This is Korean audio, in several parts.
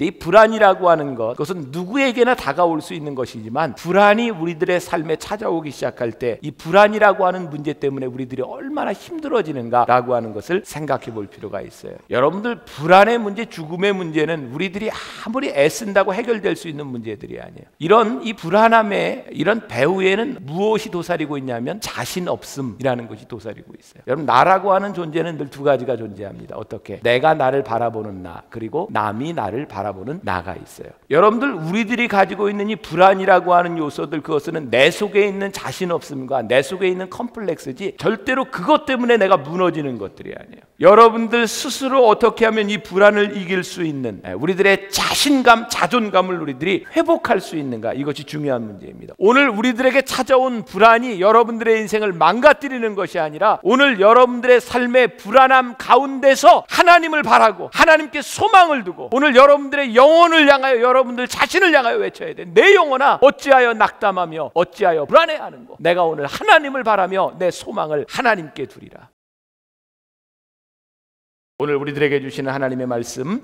이 불안이라고 하는 것, 그것은 누구에게나 다가올 수 있는 것이지만 불안이 우리들의 삶에 찾아오기 시작할 때 이 불안이라고 하는 문제 때문에 우리들이 얼마나 힘들어지는가라고 하는 것을 생각해 볼 필요가 있어요. 여러분들, 불안의 문제, 죽음의 문제는 우리들이 아무리 애쓴다고 해결될 수 있는 문제들이 아니에요. 이런 이 불안함의 이런 배후에는 무엇이 도사리고 있냐면 자신 없음이라는 것이 도사리고 있어요. 여러분, 나라고 하는 존재는 늘 두 가지가 존재합니다. 어떻게? 내가 나를 바라보는 나, 그리고 남이 나를 바라보는 나가 있어요. 여러분들, 우리들이 가지고 있는 이 불안이라고 하는 요소들, 그것은 내 속에 있는 자신 없음과 내 속에 있는 컴플렉스지 절대로 그것 때문에 내가 무너지는 것들이 아니에요. 여러분들 스스로 어떻게 하면 이 불안을 이길 수 있는, 우리들의 자신감, 자존감을 우리들이 회복할 수 있는가, 이것이 중요한 문제입니다. 오늘 우리들에게 찾아온 불안이 여러분들의 인생을 망가뜨리는 것이 아니라 오늘 여러분들의 삶의 불안함 가운데서 하나님을 바라고 하나님께 소망을 두고 오늘 여러분들의 영혼을 향하여, 여러분들 자신을 향하여 외쳐야 돼. 내 영혼아, 어찌하여 낙담하며 어찌하여 불안해하는고. 내가 오늘 하나님을 바라며 내 소망을 하나님께 두리라. 오늘 우리들에게 주시는 하나님의 말씀,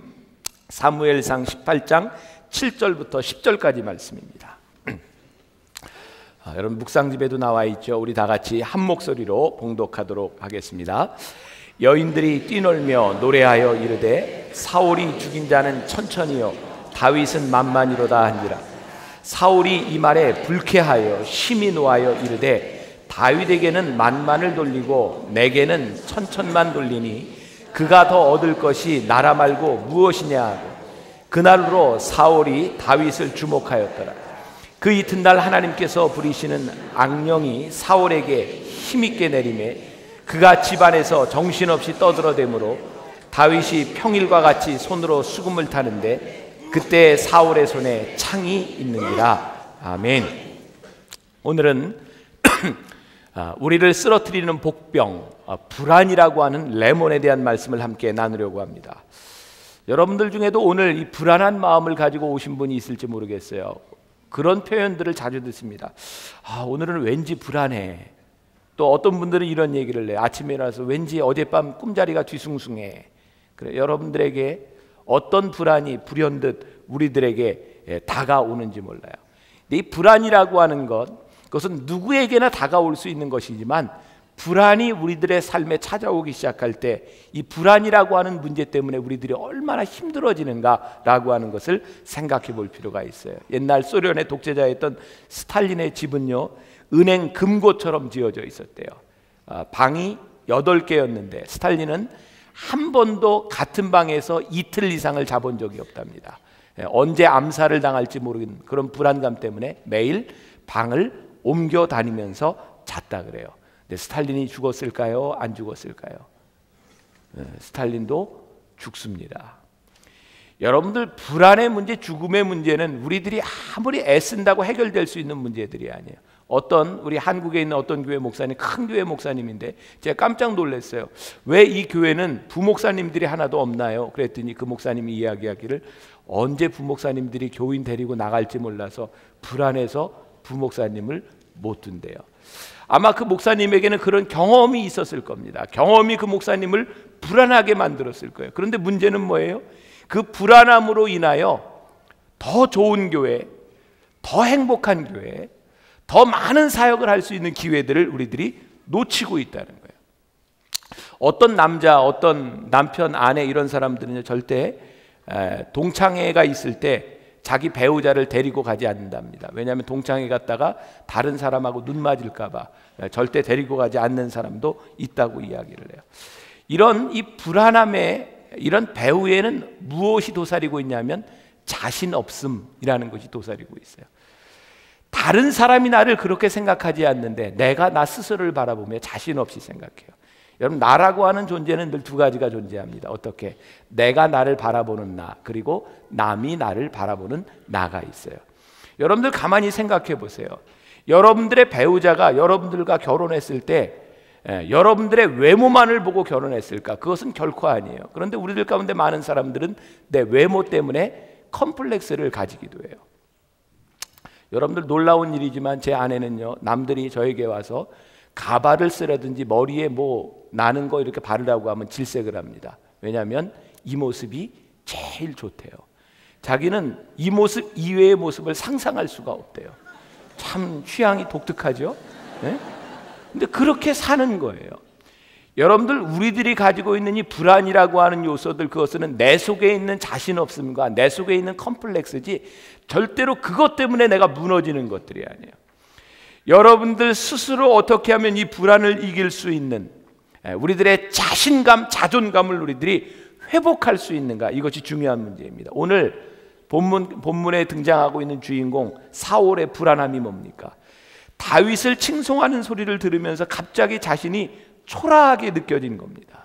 사무엘상 18장 7절부터 10절까지 말씀입니다. 여러분, 묵상집에도 나와 있죠. 우리 다 같이 한 목소리로 봉독하도록 하겠습니다. 여인들이 뛰놀며 노래하여 이르되 사울이 죽인 자는 천천히요 다윗은 만만이로다 한지라. 사울이 이 말에 불쾌하여 심히 노하여 이르되 다윗에게는 만만을 돌리고 내게는 천천만 돌리니 그가 더 얻을 것이 나라 말고 무엇이냐 하고 그날로 사울이 다윗을 주목하였더라. 그 이튿날 하나님께서 부리시는 악령이 사울에게 힘있게 내리매 그가 집안에서 정신없이 떠들어대므로 다윗이 평일과 같이 손으로 수금을 타는데 그때 사울의 손에 창이 있는지라. 아멘. 오늘은 우리를 쓰러뜨리는 복병, 불안이라고 하는 레몬에 대한 말씀을 함께 나누려고 합니다. 여러분들 중에도 오늘 이 불안한 마음을 가지고 오신 분이 있을지 모르겠어요. 그런 표현들을 자주 듣습니다. 오늘은 왠지 불안해. 또 어떤 분들은 이런 얘기를 해요. 아침에 일어나서 왠지 어젯밤 꿈자리가 뒤숭숭해. 그래, 여러분들에게 어떤 불안이 불현듯 우리들에게 다가오는지 몰라요. 근데 이 불안이라고 하는 것, 그것은 누구에게나 다가올 수 있는 것이지만 불안이 우리들의 삶에 찾아오기 시작할 때 이 불안이라고 하는 문제 때문에 우리들이 얼마나 힘들어지는가라고 하는 것을 생각해 볼 필요가 있어요. 옛날 소련의 독재자였던 스탈린의 집은요, 은행 금고처럼 지어져 있었대요. 방이 8개였는데 스탈린은 한 번도 같은 방에서 이틀 이상을 자본 적이 없답니다. 언제 암살을 당할지 모르는 그런 불안감 때문에 매일 방을 옮겨 다니면서 잤다 그래요. 근데 스탈린이 죽었을까요? 안 죽었을까요? 스탈린도 죽습니다. 여러분들, 불안의 문제, 죽음의 문제는 우리들이 아무리 애쓴다고 해결될 수 있는 문제들이 아니에요. 어떤 우리 한국에 있는 어떤 교회 목사님, 큰 교회 목사님인데 제가 깜짝 놀랐어요. 왜 이 교회는 부목사님들이 하나도 없나요? 그랬더니 그 목사님이 이야기하기를 언제 부목사님들이 교인 데리고 나갈지 몰라서 불안해서 부목사님을 못 둔대요. 아마 그 목사님에게는 그런 경험이 있었을 겁니다. 경험이 그 목사님을 불안하게 만들었을 거예요. 그런데 문제는 뭐예요? 그 불안함으로 인하여 더 좋은 교회, 더 행복한 교회, 더 많은 사역을 할 수 있는 기회들을 우리들이 놓치고 있다는 거예요. 어떤 남자, 어떤 남편, 아내 이런 사람들은 절대 동창회가 있을 때 자기 배우자를 데리고 가지 않는답니다. 왜냐하면 동창회 갔다가 다른 사람하고 눈 맞을까 봐 절대 데리고 가지 않는 사람도 있다고 이야기를 해요. 이런 이 불안함의 이런 배후에는 무엇이 도사리고 있냐면 자신 없음이라는 것이 도사리고 있어요. 다른 사람이 나를 그렇게 생각하지 않는데 내가 나 스스로를 바라보며 자신 없이 생각해요. 여러분, 나라고 하는 존재는 늘 두 가지가 존재합니다. 어떻게? 내가 나를 바라보는 나, 그리고 남이 나를 바라보는 나가 있어요. 여러분들 가만히 생각해 보세요. 여러분들의 배우자가 여러분들과 결혼했을 때 여러분들의 외모만을 보고 결혼했을까? 그것은 결코 아니에요. 그런데 우리들 가운데 많은 사람들은 내 외모 때문에 컴플렉스를 가지기도 해요. 여러분들, 놀라운 일이지만 제 아내는요, 남들이 저에게 와서 가발을 쓰라든지 머리에 뭐 나는 거 이렇게 바르라고 하면 질색을 합니다. 왜냐하면 이 모습이 제일 좋대요. 자기는 이 모습 이외의 모습을 상상할 수가 없대요. 참 취향이 독특하죠. 네? 근데 그렇게 사는 거예요. 여러분들, 우리들이 가지고 있는 이 불안이라고 하는 요소들, 그것은 내 속에 있는 자신 없음과 내 속에 있는 컴플렉스지 절대로 그것 때문에 내가 무너지는 것들이 아니에요. 여러분들 스스로 어떻게 하면 이 불안을 이길 수 있는, 우리들의 자신감, 자존감을 우리들이 회복할 수 있는가, 이것이 중요한 문제입니다. 오늘 본문에 등장하고 있는 주인공 사울의 불안함이 뭡니까? 다윗을 칭송하는 소리를 들으면서 갑자기 자신이 초라하게 느껴진 겁니다.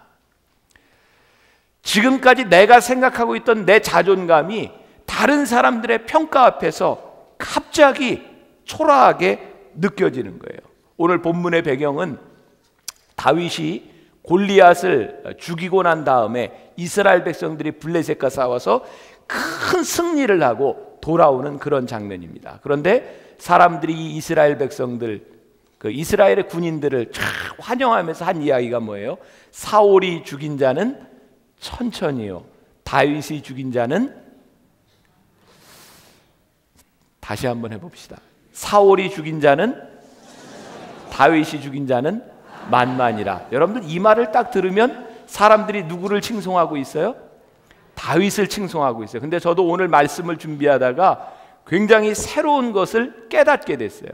지금까지 내가 생각하고 있던 내 자존감이 다른 사람들의 평가 앞에서 갑자기 초라하게 느껴지는 거예요. 오늘 본문의 배경은 다윗이 골리앗을 죽이고 난 다음에 이스라엘 백성들이 블레셋과 싸워서 큰 승리를 하고 돌아오는 그런 장면입니다. 그런데 사람들이 이 이스라엘 백성들, 그 이스라엘의 군인들을 쫙 환영하면서 한 이야기가 뭐예요? 사울이 죽인 자는 천천히요, 다윗이 죽인 자는, 다시 한번 해봅시다. 사울이 죽인 자는, 다윗이 죽인 자는 만만이라. 여러분들 이 말을 딱 들으면 사람들이 누구를 칭송하고 있어요? 다윗을 칭송하고 있어요. 근데 저도 오늘 말씀을 준비하다가 굉장히 새로운 것을 깨닫게 됐어요.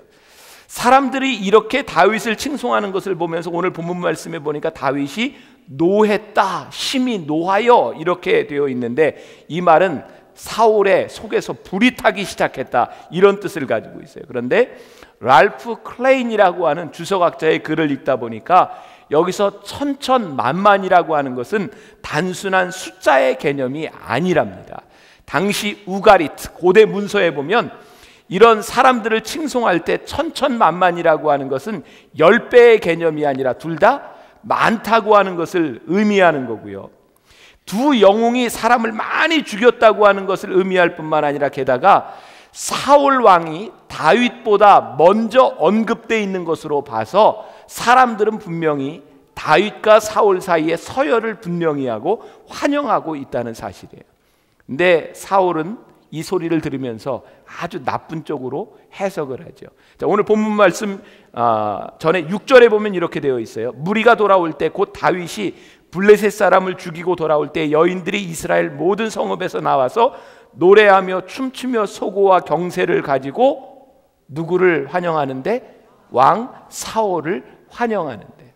사람들이 이렇게 다윗을 칭송하는 것을 보면서 오늘 본문 말씀에 보니까 다윗이 노했다, 심히 노하여 이렇게 되어 있는데, 이 말은 사울의 속에서 불이 타기 시작했다, 이런 뜻을 가지고 있어요. 그런데 랄프 클레인이라고 하는 주석학자의 글을 읽다 보니까 여기서 천천만만이라고 하는 것은 단순한 숫자의 개념이 아니랍니다. 당시 우가리트, 고대 문서에 보면 이런 사람들을 칭송할 때 천천만만이라고 하는 것은 10배의 개념이 아니라 둘 다 많다고 하는 것을 의미하는 거고요. 두 영웅이 사람을 많이 죽였다고 하는 것을 의미할 뿐만 아니라 게다가 사울 왕이 다윗보다 먼저 언급되어 있는 것으로 봐서 사람들은 분명히 다윗과 사울 사이에 서열을 분명히 하고 환영하고 있다는 사실이에요. 근데 사울은 이 소리를 들으면서 아주 나쁜 쪽으로 해석을 하죠. 자, 오늘 본문 말씀 전에 6절에 보면 이렇게 되어 있어요. 무리가 돌아올 때 곧 다윗이 블레셋 사람을 죽이고 돌아올 때 여인들이 이스라엘 모든 성읍에서 나와서 노래하며 춤추며 소고와 경세를 가지고 누구를 환영하는데? 왕 사울을 환영하는데,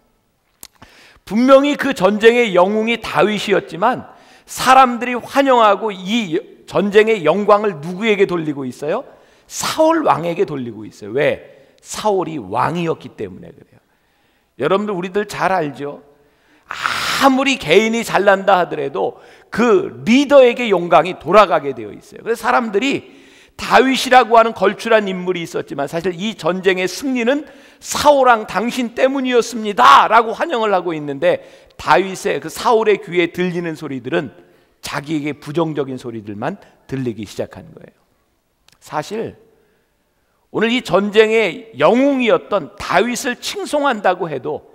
분명히 그 전쟁의 영웅이 다윗이었지만 사람들이 환영하고 이 전쟁의 영광을 누구에게 돌리고 있어요? 사울 왕에게 돌리고 있어요. 왜? 사울이 왕이었기 때문에 그래요. 여러분들, 우리들 잘 알죠? 아무리 개인이 잘난다 하더라도 그 리더에게 영광이 돌아가게 되어 있어요. 그래서 사람들이 다윗이라고 하는 걸출한 인물이 있었지만 사실 이 전쟁의 승리는 사울왕 당신 때문이었습니다 라고 환영을 하고 있는데, 다윗의 그 사울의 귀에 들리는 소리들은 자기에게 부정적인 소리들만 들리기 시작한 거예요. 사실 오늘 이 전쟁의 영웅이었던 다윗을 칭송한다고 해도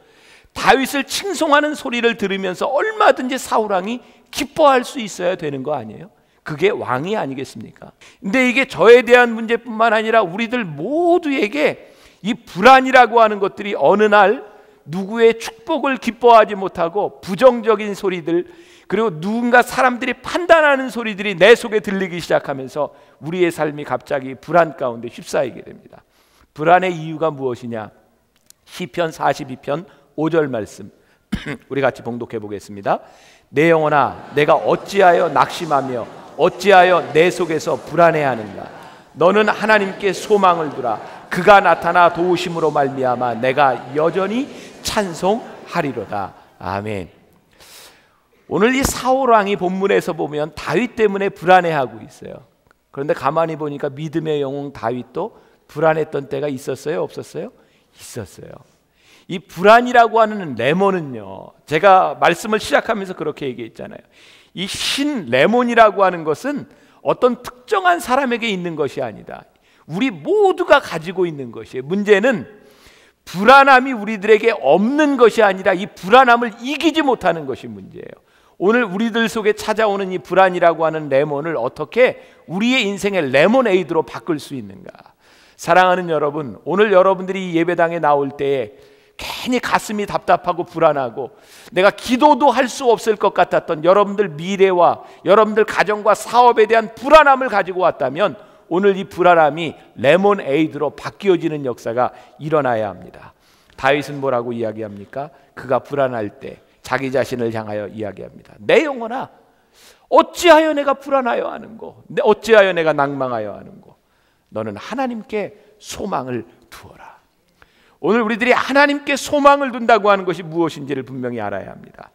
다윗을 칭송하는 소리를 들으면서 얼마든지 사울왕이 기뻐할 수 있어야 되는 거 아니에요? 그게 왕이 아니겠습니까? 근데 이게 저에 대한 문제뿐만 아니라 우리들 모두에게 이 불안이라고 하는 것들이 어느 날 누구의 축복을 기뻐하지 못하고 부정적인 소리들, 그리고 누군가 사람들이 판단하는 소리들이 내 속에 들리기 시작하면서 우리의 삶이 갑자기 불안 가운데 휩싸이게 됩니다. 불안의 이유가 무엇이냐? 시편 42편 5절 말씀 우리 같이 봉독해 보겠습니다. 내 영혼아, 내가 어찌하여 낙심하며 어찌하여 내 속에서 불안해하는가? 너는 하나님께 소망을 두라. 그가 나타나 도우심으로 말미암아 내가 여전히 찬송하리로다. 아멘. 오늘 이 사울 왕이 본문에서 보면 다윗 때문에 불안해하고 있어요. 그런데 가만히 보니까 믿음의 영웅 다윗도 불안했던 때가 있었어요? 없었어요? 있었어요. 이 불안이라고 하는 레몬은요, 제가 말씀을 시작하면서 그렇게 얘기했잖아요. 이 신 레몬이라고 하는 것은 어떤 특정한 사람에게 있는 것이 아니다. 우리 모두가 가지고 있는 것이에요. 문제는 불안함이 우리들에게 없는 것이 아니라 이 불안함을 이기지 못하는 것이 문제예요. 오늘 우리들 속에 찾아오는 이 불안이라고 하는 레몬을 어떻게 우리의 인생의 레모네이드로 바꿀 수 있는가? 사랑하는 여러분, 오늘 여러분들이 이 예배당에 나올 때에 괜히 가슴이 답답하고 불안하고 내가 기도도 할 수 없을 것 같았던 여러분들 미래와 여러분들 가정과 사업에 대한 불안함을 가지고 왔다면 오늘 이 불안함이 레몬에이드로 바뀌어지는 역사가 일어나야 합니다. 다윗은 뭐라고 이야기합니까? 그가 불안할 때 자기 자신을 향하여 이야기합니다. 내 영혼아, 어찌하여 내가 불안하여 하는고, 어찌하여 내가 낭망하여 하는고, 너는 하나님께 소망을 두어라. 오늘 우리들이 하나님께 소망을 둔다고 하는 것이 무엇인지를 분명히 알아야 합니다.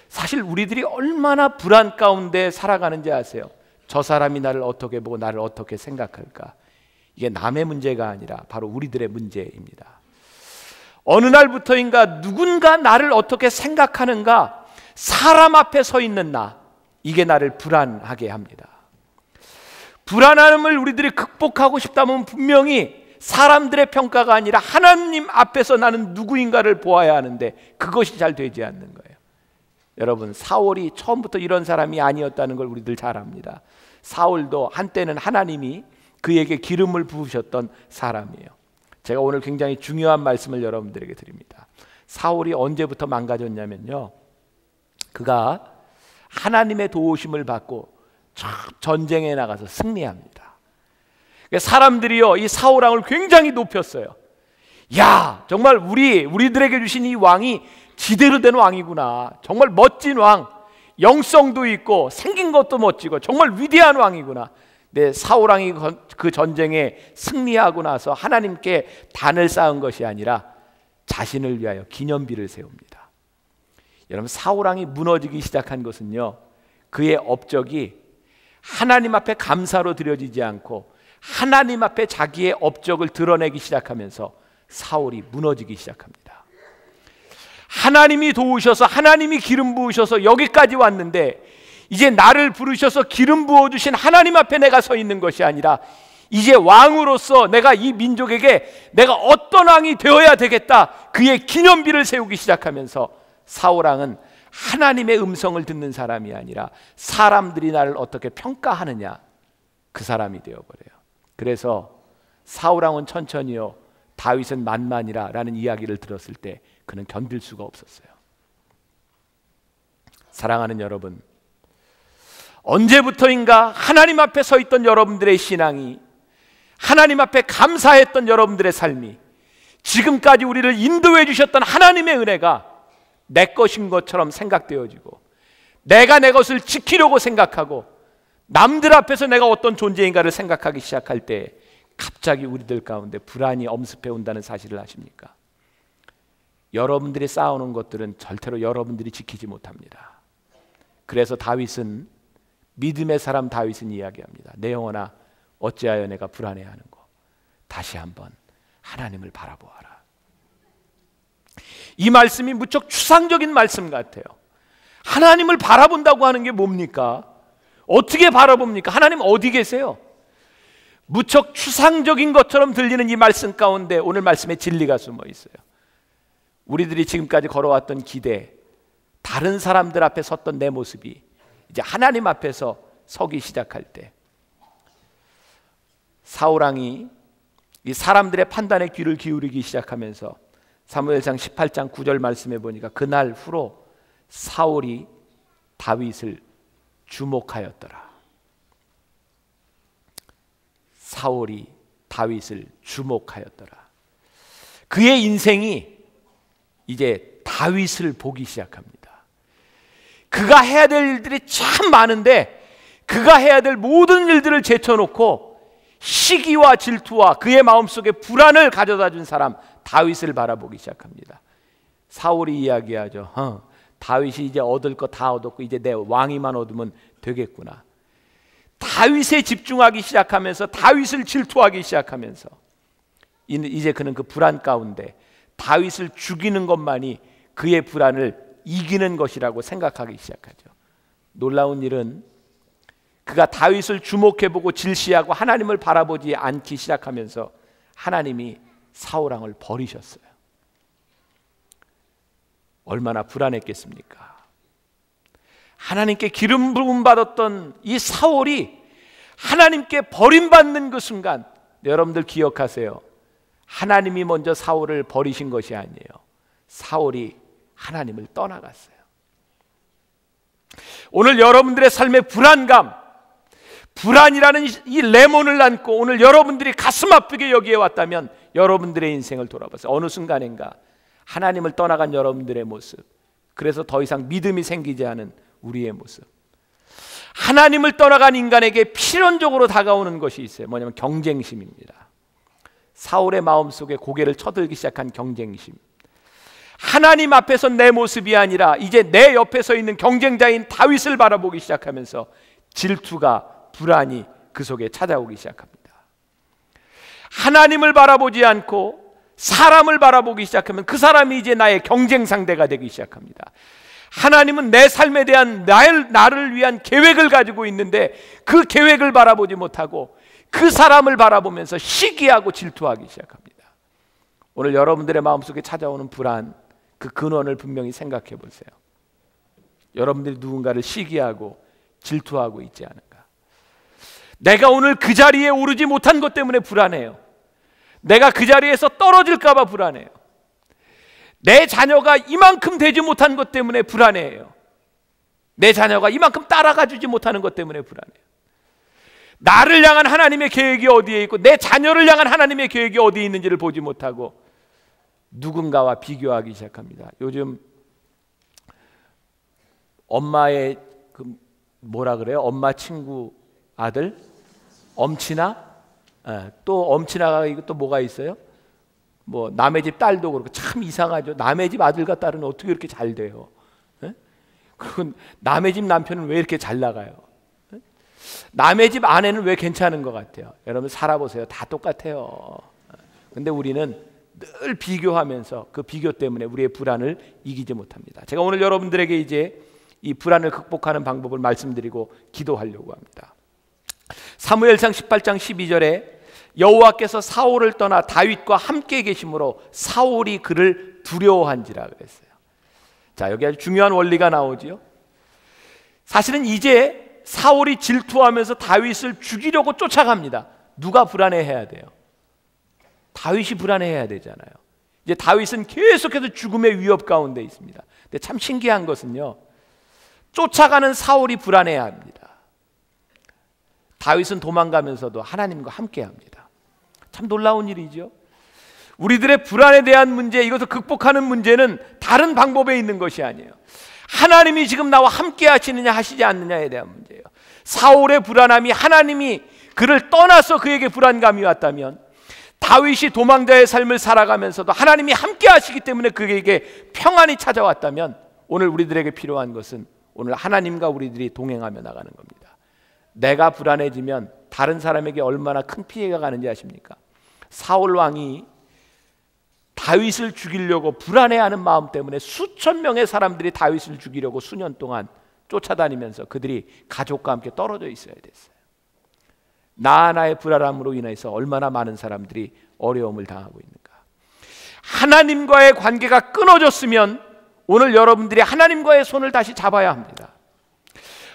사실 우리들이 얼마나 불안 가운데 살아가는지 아세요? 저 사람이 나를 어떻게 보고 나를 어떻게 생각할까? 이게 남의 문제가 아니라 바로 우리들의 문제입니다. 어느 날부터인가 누군가 나를 어떻게 생각하는가, 사람 앞에 서 있는 나, 이게 나를 불안하게 합니다. 불안함을 우리들이 극복하고 싶다면 분명히 사람들의 평가가 아니라 하나님 앞에서 나는 누구인가를 보아야 하는데 그것이 잘 되지 않는 거예요. 여러분, 사울이 처음부터 이런 사람이 아니었다는 걸 우리들 잘 압니다. 사울도 한때는 하나님이 그에게 기름을 부으셨던 사람이에요. 제가 오늘 굉장히 중요한 말씀을 여러분들에게 드립니다. 사울이 언제부터 망가졌냐면요, 그가 하나님의 도우심을 받고 전쟁에 나가서 승리합니다. 사람들이요, 이 사울 왕을 굉장히 높였어요. 야, 정말 우리들에게 주신 이 왕이 지대로 된 왕이구나. 정말 멋진 왕, 영성도 있고 생긴 것도 멋지고 정말 위대한 왕이구나. 네, 사울 왕이 그 전쟁에 승리하고 나서 하나님께 단을 쌓은 것이 아니라 자신을 위하여 기념비를 세웁니다. 여러분, 사울 왕이 무너지기 시작한 것은요, 그의 업적이 하나님 앞에 감사로 드려지지 않고 하나님 앞에 자기의 업적을 드러내기 시작하면서 사울이 무너지기 시작합니다. 하나님이 도우셔서, 하나님이 기름 부으셔서 여기까지 왔는데 이제 나를 부르셔서 기름 부어주신 하나님 앞에 내가 서 있는 것이 아니라 이제 왕으로서 내가 이 민족에게 내가 어떤 왕이 되어야 되겠다, 그의 기념비를 세우기 시작하면서 사울 왕은 하나님의 음성을 듣는 사람이 아니라 사람들이 나를 어떻게 평가하느냐, 그 사람이 되어버려요. 그래서 사울 왕은 천천히요, 다윗은 만만이라 라는 이야기를 들었을 때 그는 견딜 수가 없었어요. 사랑하는 여러분, 언제부터인가 하나님 앞에 서 있던 여러분들의 신앙이, 하나님 앞에 감사했던 여러분들의 삶이, 지금까지 우리를 인도해 주셨던 하나님의 은혜가 내 것인 것처럼 생각되어지고 내가 내 것을 지키려고 생각하고 남들 앞에서 내가 어떤 존재인가를 생각하기 시작할 때 갑자기 우리들 가운데 불안이 엄습해 온다는 사실을 아십니까? 여러분들이 쌓아놓은 것들은 절대로 여러분들이 지키지 못합니다. 그래서 다윗은, 믿음의 사람 다윗은 이야기합니다. 내 영혼아, 어찌하여 내가 불안해하는고, 다시 한번 하나님을 바라보아라. 이 말씀이 무척 추상적인 말씀 같아요. 하나님을 바라본다고 하는 게 뭡니까? 어떻게 바라봅니까? 하나님 어디 계세요? 무척 추상적인 것처럼 들리는 이 말씀 가운데 오늘 말씀에 진리가 숨어 있어요. 우리들이 지금까지 걸어왔던 기대, 다른 사람들 앞에 섰던 내 모습이 이제 하나님 앞에서 서기 시작할 때, 사울 왕이 이 사람들의 판단에 귀를 기울이기 시작하면서 사무엘상 18장 9절 말씀해 보니까 그날 후로 사울이 다윗을 주목하였더라. 사울이 다윗을 주목하였더라. 그의 인생이 이제 다윗을 보기 시작합니다. 그가 해야 될 일들이 참 많은데 그가 해야 될 모든 일들을 제쳐놓고 시기와 질투와 그의 마음속에 불안을 가져다 준 사람 다윗을 바라보기 시작합니다. 사울이 이야기하죠. 다윗이 이제 얻을 거 다 얻었고 이제 내 왕위만 얻으면 되겠구나. 다윗에 집중하기 시작하면서 다윗을 질투하기 시작하면서 이제 그는 그 불안 가운데 다윗을 죽이는 것만이 그의 불안을 이기는 것이라고 생각하기 시작하죠. 놀라운 일은 그가 다윗을 주목해보고 질시하고 하나님을 바라보지 않기 시작하면서 하나님이 사울 왕을 버리셨어요. 얼마나 불안했겠습니까? 하나님께 기름 부음 받았던 이 사울이 하나님께 버림받는 그 순간, 여러분들 기억하세요. 하나님이 먼저 사울을 버리신 것이 아니에요. 사울이 하나님을 떠나갔어요. 오늘 여러분들의 삶의 불안감, 불안이라는 이 레몬을 안고 오늘 여러분들이 가슴 아프게 여기에 왔다면 여러분들의 인생을 돌아보세요. 어느 순간인가 하나님을 떠나간 여러분들의 모습, 그래서 더 이상 믿음이 생기지 않은 우리의 모습. 하나님을 떠나간 인간에게 필연적으로 다가오는 것이 있어요. 뭐냐면 경쟁심입니다. 사울의 마음속에 고개를 쳐들기 시작한 경쟁심. 하나님 앞에서 내 모습이 아니라 이제 내 옆에 서 있는 경쟁자인 다윗을 바라보기 시작하면서 질투가, 불안이 그 속에 찾아오기 시작합니다. 하나님을 바라보지 않고 사람을 바라보기 시작하면 그 사람이 이제 나의 경쟁 상대가 되기 시작합니다. 하나님은 내 삶에 대한 나를 위한 계획을 가지고 있는데 그 계획을 바라보지 못하고 그 사람을 바라보면서 시기하고 질투하기 시작합니다. 오늘 여러분들의 마음속에 찾아오는 불안, 그 근원을 분명히 생각해 보세요. 여러분들이 누군가를 시기하고 질투하고 있지 않은가? 내가 오늘 그 자리에 오르지 못한 것 때문에 불안해요. 내가 그 자리에서 떨어질까 봐 불안해요. 내 자녀가 이만큼 되지 못한 것 때문에 불안해요. 내 자녀가 이만큼 따라가 주지 못하는 것 때문에 불안해요. 나를 향한 하나님의 계획이 어디에 있고 내 자녀를 향한 하나님의 계획이 어디에 있는지를 보지 못하고 누군가와 비교하기 시작합니다. 요즘 엄마의 뭐라 그래요? 엄마 친구 아들? 엄친아? 또 엄친아가 또 뭐가 있어요? 뭐 남의 집 딸도 그렇고 참 이상하죠. 남의 집 아들과 딸은 어떻게 이렇게 잘 돼요? 그리고 남의 집 남편은 왜 이렇게 잘 나가요? 남의 집 아내는 왜 괜찮은 것 같아요? 여러분 살아보세요. 다 똑같아요. 근데 우리는 늘 비교하면서 그 비교 때문에 우리의 불안을 이기지 못합니다. 제가 오늘 여러분들에게 이제 이 불안을 극복하는 방법을 말씀드리고 기도하려고 합니다. 사무엘상 18장 12절에 여호와께서 사울을 떠나 다윗과 함께 계심으로 사울이 그를 두려워한지라 그랬어요. 자, 여기 아주 중요한 원리가 나오지요. 사실은 이제 사울이 질투하면서 다윗을 죽이려고 쫓아갑니다. 누가 불안해해야 돼요? 다윗이 불안해해야 되잖아요. 이제 다윗은 계속해서 죽음의 위협 가운데 있습니다. 근데 참 신기한 것은요, 쫓아가는 사울이 불안해야 합니다. 다윗은 도망가면서도 하나님과 함께합니다. 참 놀라운 일이죠. 우리들의 불안에 대한 문제, 이것을 극복하는 문제는 다른 방법에 있는 것이 아니에요. 하나님이 지금 나와 함께 하시느냐 하시지 않느냐에 대한 문제예요. 사울의 불안함이 하나님이 그를 떠나서 그에게 불안감이 왔다면, 다윗이 도망자의 삶을 살아가면서도 하나님이 함께 하시기 때문에 그에게 평안이 찾아왔다면, 오늘 우리들에게 필요한 것은 오늘 하나님과 우리들이 동행하며 나가는 겁니다. 내가 불안해지면 다른 사람에게 얼마나 큰 피해가 가는지 아십니까? 사울 왕이 다윗을 죽이려고 불안해하는 마음 때문에 수천 명의 사람들이 다윗을 죽이려고 수년 동안 쫓아다니면서 그들이 가족과 함께 떨어져 있어야 됐어요. 나 하나의 불안함으로 인해서 얼마나 많은 사람들이 어려움을 당하고 있는가. 하나님과의 관계가 끊어졌으면 오늘 여러분들이 하나님과의 손을 다시 잡아야 합니다.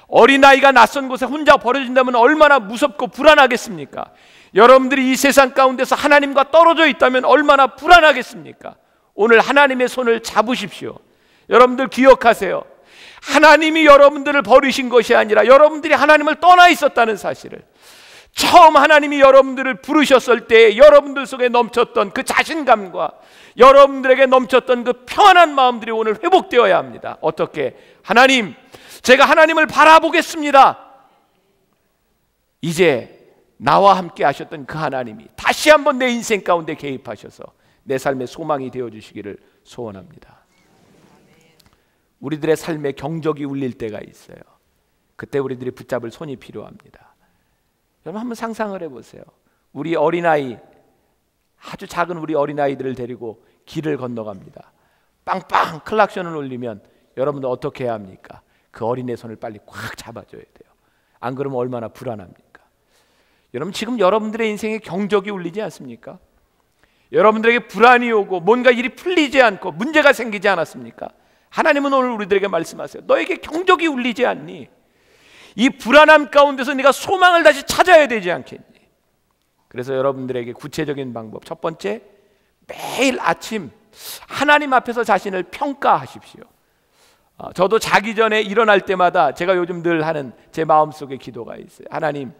어린아이가 낯선 곳에 혼자 버려진다면 얼마나 무섭고 불안하겠습니까? 여러분들이 이 세상 가운데서 하나님과 떨어져 있다면 얼마나 불안하겠습니까? 오늘 하나님의 손을 잡으십시오. 여러분들 기억하세요. 하나님이 여러분들을 버리신 것이 아니라 여러분들이 하나님을 떠나 있었다는 사실을, 처음 하나님이 여러분들을 부르셨을 때 여러분들 속에 넘쳤던 그 자신감과 여러분들에게 넘쳤던 그 평안한 마음들이 오늘 회복되어야 합니다. 어떻게? 하나님, 제가 하나님을 바라보겠습니다. 이제 나와 함께 하셨던 그 하나님이 다시 한번 내 인생 가운데 개입하셔서 내 삶의 소망이 되어주시기를 소원합니다. 우리들의 삶에 경적이 울릴 때가 있어요. 그때 우리들이 붙잡을 손이 필요합니다. 여러분 한번 상상을 해보세요. 우리 어린아이, 아주 작은 우리 어린아이들을 데리고 길을 건너갑니다. 빵빵 클락션을 울리면 여러분들 어떻게 해야 합니까? 그 어린의 손을 빨리 꽉 잡아줘야 돼요. 안 그러면 얼마나 불안합니까? 여러분 지금 여러분들의 인생에 경적이 울리지 않습니까? 여러분들에게 불안이 오고 뭔가 일이 풀리지 않고 문제가 생기지 않았습니까? 하나님은 오늘 우리들에게 말씀하세요. 너에게 경적이 울리지 않니? 이 불안함 가운데서 네가 소망을 다시 찾아야 되지 않겠니? 그래서 여러분들에게 구체적인 방법, 첫 번째, 매일 아침 하나님 앞에서 자신을 평가하십시오. 저도 자기 전에 일어날 때마다 제가 요즘 늘 하는 제 마음속의 기도가 있어요. 하나님,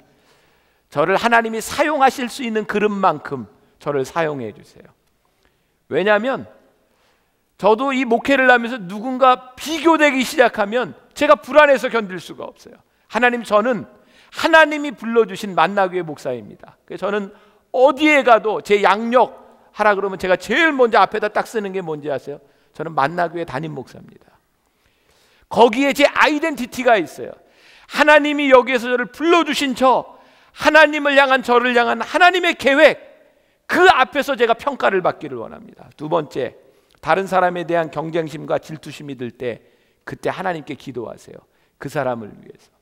저를 하나님이 사용하실 수 있는 그릇만큼 저를 사용해 주세요. 왜냐하면 저도 이 목회를 하면서 누군가 비교되기 시작하면 제가 불안해서 견딜 수가 없어요. 하나님, 저는 하나님이 불러주신 만나교회 목사입니다. 그래서 저는 어디에 가도 제 양력 하라 그러면 제가 제일 먼저 앞에다 딱 쓰는 게 뭔지 아세요? 저는 만나교회 담임 목사입니다. 거기에 제 아이덴티티가 있어요. 하나님이 여기에서 저를 불러주신 저, 하나님을 향한 저를 향한 하나님의 계획, 그 앞에서 제가 평가를 받기를 원합니다. 두 번째, 다른 사람에 대한 경쟁심과 질투심이 들 때 그때 하나님께 기도하세요. 그 사람을 위해서.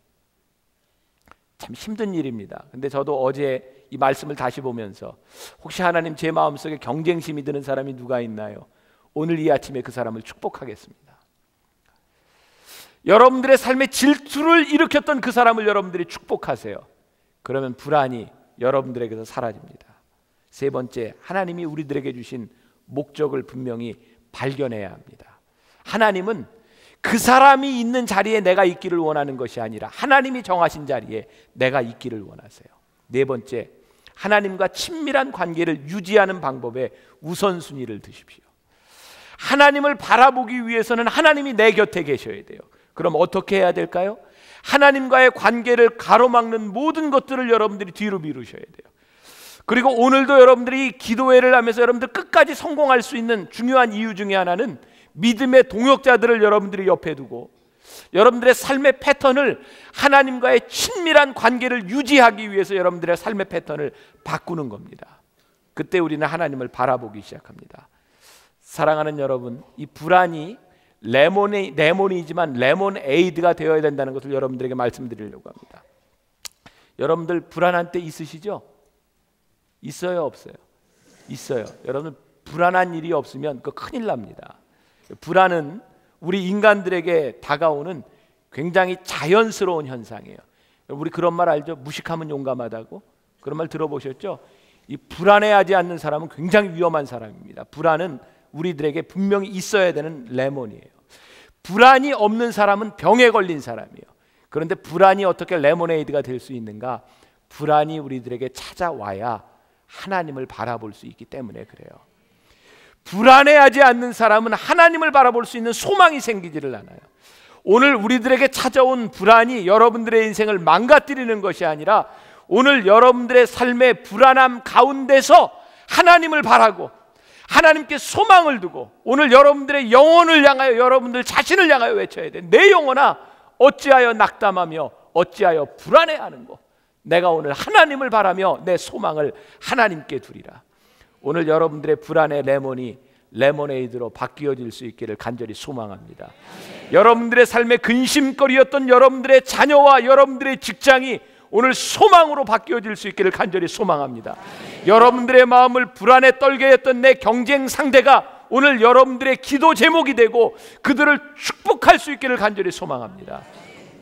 참 힘든 일입니다. 근데 저도 어제 이 말씀을 다시 보면서 혹시 하나님 제 마음속에 경쟁심이 드는 사람이 누가 있나요? 오늘 이 아침에 그 사람을 축복하겠습니다. 여러분들의 삶에 질투를 일으켰던 그 사람을 여러분들이 축복하세요. 그러면 불안이 여러분들에게서 사라집니다. 세 번째, 하나님이 우리들에게 주신 목적을 분명히 발견해야 합니다. 하나님은 그 사람이 있는 자리에 내가 있기를 원하는 것이 아니라 하나님이 정하신 자리에 내가 있기를 원하세요. 네 번째, 하나님과 친밀한 관계를 유지하는 방법에 우선순위를 두십시오. 하나님을 바라보기 위해서는 하나님이 내 곁에 계셔야 돼요. 그럼 어떻게 해야 될까요? 하나님과의 관계를 가로막는 모든 것들을 여러분들이 뒤로 미루셔야 돼요. 그리고 오늘도 여러분들이 기도회를 하면서 여러분들 끝까지 성공할 수 있는 중요한 이유 중에 하나는 믿음의 동역자들을 여러분들이 옆에 두고 여러분들의 삶의 패턴을 하나님과의 친밀한 관계를 유지하기 위해서 여러분들의 삶의 패턴을 바꾸는 겁니다. 그때 우리는 하나님을 바라보기 시작합니다. 사랑하는 여러분, 이 불안이 레몬이지만 레몬에이드가 되어야 된다는 것을 여러분들에게 말씀드리려고 합니다. 여러분들 불안한 때 있으시죠? 있어요, 없어요? 있어요. 여러분, 불안한 일이 없으면 그거 큰일 납니다. 불안은 우리 인간들에게 다가오는 굉장히 자연스러운 현상이에요. 우리 그런 말 알죠? 무식하면 용감하다고? 그런 말 들어보셨죠? 이 불안해하지 않는 사람은 굉장히 위험한 사람입니다. 불안은 우리들에게 분명히 있어야 되는 레몬이에요. 불안이 없는 사람은 병에 걸린 사람이에요. 그런데 불안이 어떻게 레모네이드가 될 수 있는가? 불안이 우리들에게 찾아와야 하나님을 바라볼 수 있기 때문에 그래요. 불안해하지 않는 사람은 하나님을 바라볼 수 있는 소망이 생기지를 않아요. 오늘 우리들에게 찾아온 불안이 여러분들의 인생을 망가뜨리는 것이 아니라 오늘 여러분들의 삶의 불안함 가운데서 하나님을 바라고 하나님께 소망을 두고 오늘 여러분들의 영혼을 향하여 여러분들 자신을 향하여 외쳐야 돼. 내 영혼아 어찌하여 낙담하며 어찌하여 불안해하는고. 내가 오늘 하나님을 바라며 내 소망을 하나님께 두리라. 오늘 여러분들의 불안의 레몬이 레모네이드로 바뀌어질 수 있기를 간절히 소망합니다. 여러분들의 삶의 근심거리였던 여러분들의 자녀와 여러분들의 직장이 오늘 소망으로 바뀌어질 수 있기를 간절히 소망합니다. 여러분들의 마음을 불안에 떨게 했던 내 경쟁 상대가 오늘 여러분들의 기도 제목이 되고 그들을 축복할 수 있기를 간절히 소망합니다.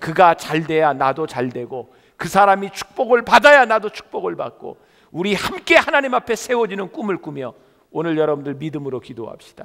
그가 잘 돼야 나도 잘 되고 그 사람이 축복을 받아야 나도 축복을 받고 우리 함께 하나님 앞에 세워지는 꿈을 꾸며 오늘 여러분들 믿음으로 기도합시다.